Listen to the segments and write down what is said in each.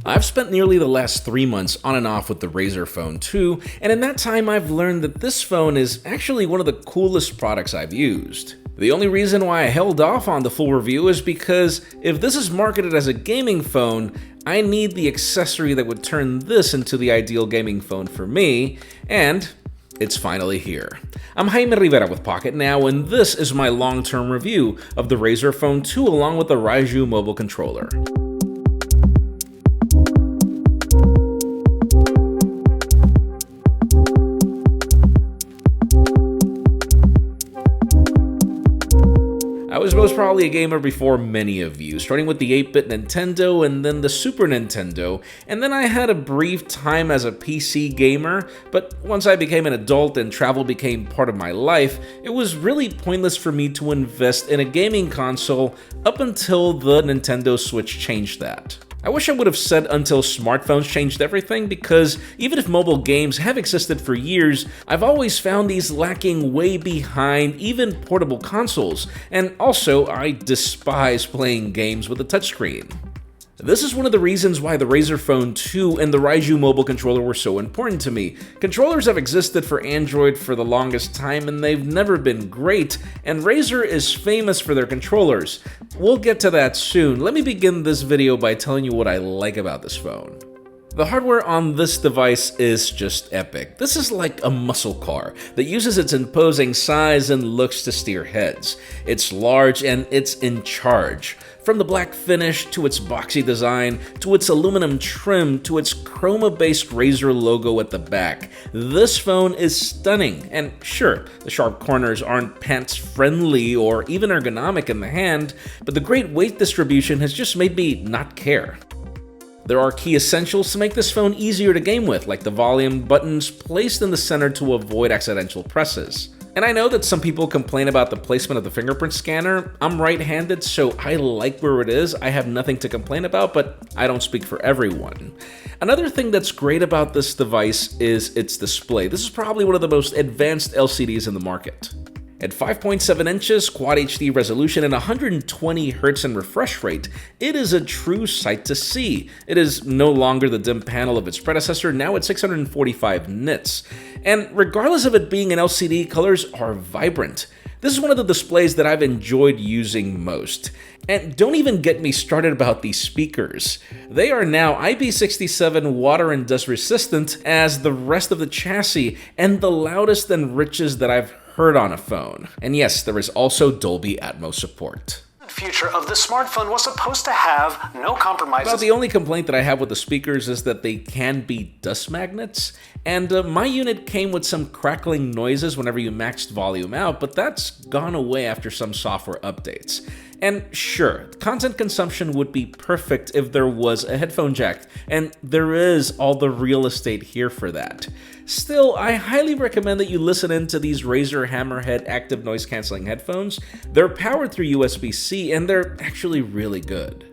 I've spent nearly the last 3 months on and off with the Razer Phone 2, and in that time I've learned that this phone is actually one of the coolest products I've used. The only reason why I held off on the full review is because if this is marketed as a gaming phone, I need the accessory that would turn this into the ideal gaming phone for me, and it's finally here. I'm Jaime Rivera with Pocket Now, and this is my long-term review of the Razer Phone 2 along with the Raiju mobile controller. I was most probably a gamer before many of you, starting with the 8-bit Nintendo and then the Super Nintendo, and then I had a brief time as a PC gamer, but once I became an adult and travel became part of my life, it was really pointless for me to invest in a gaming console up until the Nintendo Switch changed that. I wish I would have said until smartphones changed everything, because even if mobile games have existed for years, I've always found these lacking way behind even portable consoles, and also I despise playing games with a touchscreen. This is one of the reasons why the Razer Phone 2 and the Raiju mobile controller were so important to me. Controllers have existed for Android for the longest time and they've never been great, and Razer is famous for their controllers. We'll get to that soon. Let me begin this video by telling you what I like about this phone. The hardware on this device is just epic. This is like a muscle car that uses its imposing size and looks to steer heads. It's large and it's in charge. From the black finish, to its boxy design, to its aluminum trim, to its chroma-based Razer logo at the back, this phone is stunning. And sure, the sharp corners aren't pants-friendly or even ergonomic in the hand, but the great weight distribution has just made me not care. There are key essentials to make this phone easier to game with, like the volume buttons placed in the center to avoid accidental presses. And I know that some people complain about the placement of the fingerprint scanner. I'm right-handed, so I like where it is. I have nothing to complain about, but I don't speak for everyone. Another thing that's great about this device is its display. This is probably one of the most advanced LCDs in the market. At 5.7 inches, Quad HD resolution, and 120 Hz in refresh rate, it is a true sight to see. It is no longer the dim panel of its predecessor, now at 645 nits. And regardless of it being an LCD, colors are vibrant. This is one of the displays that I've enjoyed using most. And don't even get me started about these speakers. They are now IP67 water and dust resistant as the rest of the chassis, and the loudest and richest that I've heard on a phone. And yes, there is also Dolby Atmos support. Future of the smartphone was supposed to have no compromises. About the only complaint that I have with the speakers is that they can be dust magnets, and my unit came with some crackling noises whenever you maxed volume out, but that's gone away after some software updates. And sure, content consumption would be perfect if there was a headphone jack, and there is all the real estate here for that. Still, I highly recommend that you listen into these Razer Hammerhead active noise cancelling headphones. They're powered through USB-C and they're actually really good.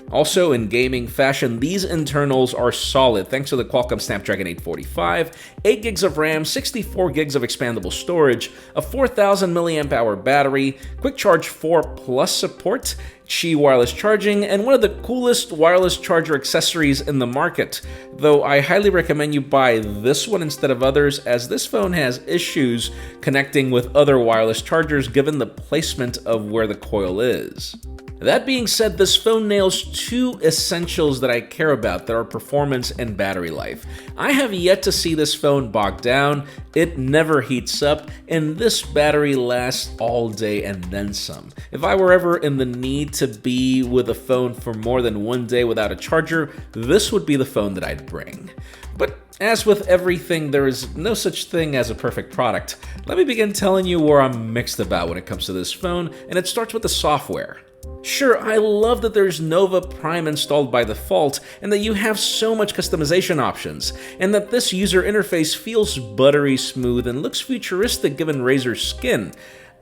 Also, in gaming fashion, these internals are solid thanks to the Qualcomm Snapdragon 845, 8 gigs of RAM, 64 gigs of expandable storage, a 4000 mAh battery, Quick Charge 4 Plus support, Qi wireless charging, and one of the coolest wireless charger accessories in the market, though I highly recommend you buy this one instead of others, as this phone has issues connecting with other wireless chargers given the placement of where the coil is. That being said, this phone nails two essentials that I care about, that are performance and battery life. I have yet to see this phone bog down, it never heats up, and this battery lasts all day and then some. If I were ever in the need to be with a phone for more than one day without a charger, this would be the phone that I'd bring. But as with everything, there is no such thing as a perfect product. Let me begin telling you where I'm mixed about when it comes to this phone, and it starts with the software. Sure, I love that there's Nova Prime installed by default, and that you have so much customization options, and that this user interface feels buttery smooth and looks futuristic given Razer's skin.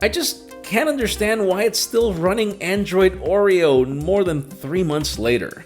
I just can't understand why it's still running Android Oreo more than 3 months later.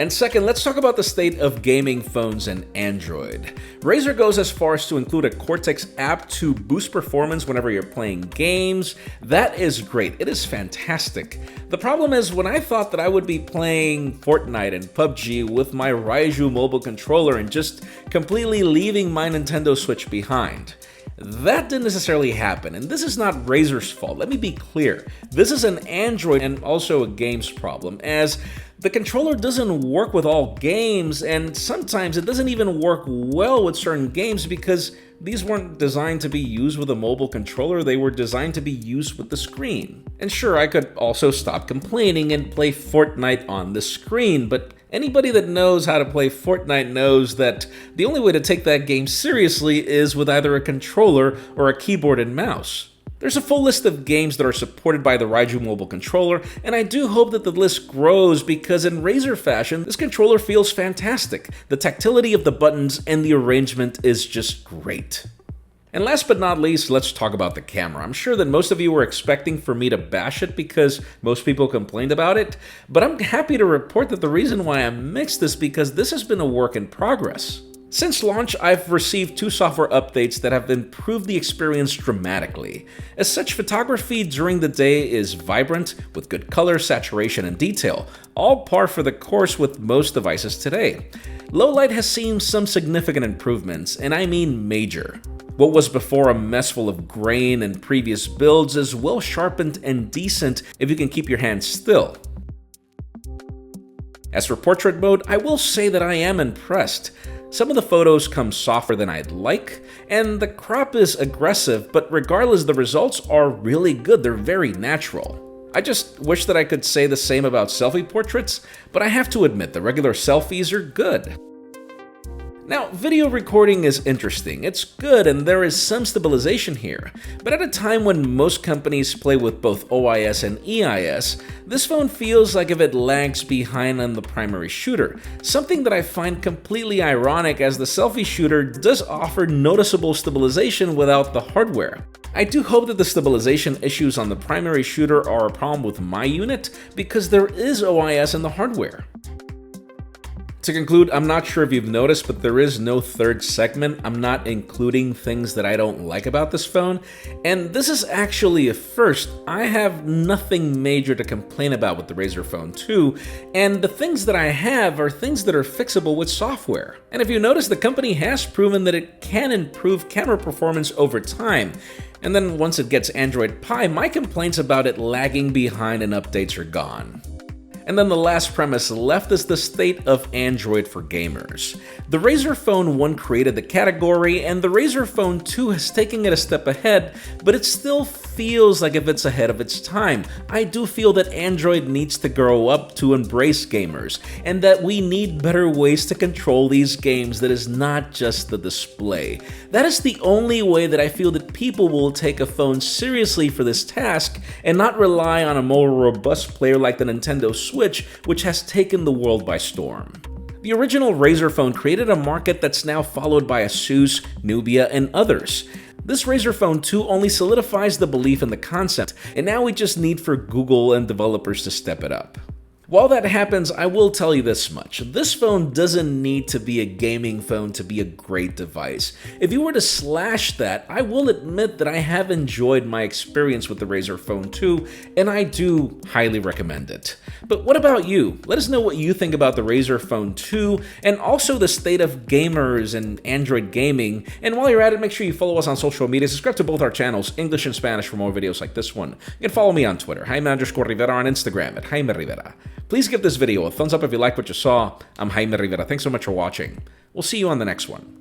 And second, let's talk about the state of gaming phones and Android. Razer goes as far as to include a Cortex app to boost performance whenever you're playing games. That is great. It is fantastic. The problem is, when I thought that I would be playing Fortnite and PUBG with my Raiju mobile controller and just completely leaving my Nintendo Switch behind. That didn't necessarily happen, and this is not Razer's fault. Let me be clear. This is an Android and also a games problem, as the controller doesn't work with all games, and sometimes it doesn't even work well with certain games because these weren't designed to be used with a mobile controller, they were designed to be used with the screen. And sure, I could also stop complaining and play Fortnite on the screen, but anybody that knows how to play Fortnite knows that the only way to take that game seriously is with either a controller or a keyboard and mouse. There's a full list of games that are supported by the Raiju mobile controller, and I do hope that the list grows because in Razer fashion, this controller feels fantastic. The tactility of the buttons and the arrangement is just great. And last but not least, let's talk about the camera. I'm sure that most of you were expecting for me to bash it because most people complained about it, but I'm happy to report that the reason why I mixed this because this has been a work in progress. Since launch, I've received 2 software updates that have improved the experience dramatically. As such, photography during the day is vibrant, with good color, saturation, and detail, all par for the course with most devices today. Low light has seen some significant improvements, and I mean major. What was before a mess full of grain in previous builds is well sharpened and decent if you can keep your hands still. As for portrait mode, I will say that I am impressed. Some of the photos come softer than I'd like, and the crop is aggressive, but regardless, the results are really good. They're very natural. I just wish that I could say the same about selfie portraits, but I have to admit the regular selfies are good. Now, video recording is interesting, it's good, and there is some stabilization here, but at a time when most companies play with both OIS and EIS, this phone feels like if it lags behind on the primary shooter, something that I find completely ironic as the selfie shooter does offer noticeable stabilization without the hardware. I do hope that the stabilization issues on the primary shooter are a problem with my unit, because there is OIS in the hardware. To conclude, I'm not sure if you've noticed, but there is no third segment. I'm not including things that I don't like about this phone, and this is actually a first. I have nothing major to complain about with the Razer Phone 2, and the things that I have are things that are fixable with software. And if you notice, the company has proven that it can improve camera performance over time. And then once it gets Android Pie, my complaints about it lagging behind and updates are gone. And then the last premise left is the state of Android for gamers. The Razer Phone 1 created the category, and the Razer Phone 2 has taken it a step ahead, but it still feels like if it's ahead of its time. I do feel that Android needs to grow up to embrace gamers, and that we need better ways to control these games that is not just the display. That is the only way that I feel that people will take a phone seriously for this task, and not rely on a more robust player like the Nintendo Switch, which has taken the world by storm. The original Razer phone created a market that's now followed by Asus, Nubia, and others. This Razer Phone 2 only solidifies the belief in the concept, and now we just need for Google and developers to step it up. While that happens, I will tell you this much. This phone doesn't need to be a gaming phone to be a great device. If you were to slash that, I will admit that I have enjoyed my experience with the Razer Phone 2, and I do highly recommend it. But what about you? Let us know what you think about the Razer Phone 2, and also the state of gamers and Android gaming. And while you're at it, make sure you follow us on social media, subscribe to both our channels, English and Spanish, for more videos like this one. You can follow me on Twitter, Jaime_Rivera, on Instagram at Jaime Rivera. Please give this video a thumbs up if you liked what you saw. I'm Jaime Rivera. Thanks so much for watching. We'll see you on the next one.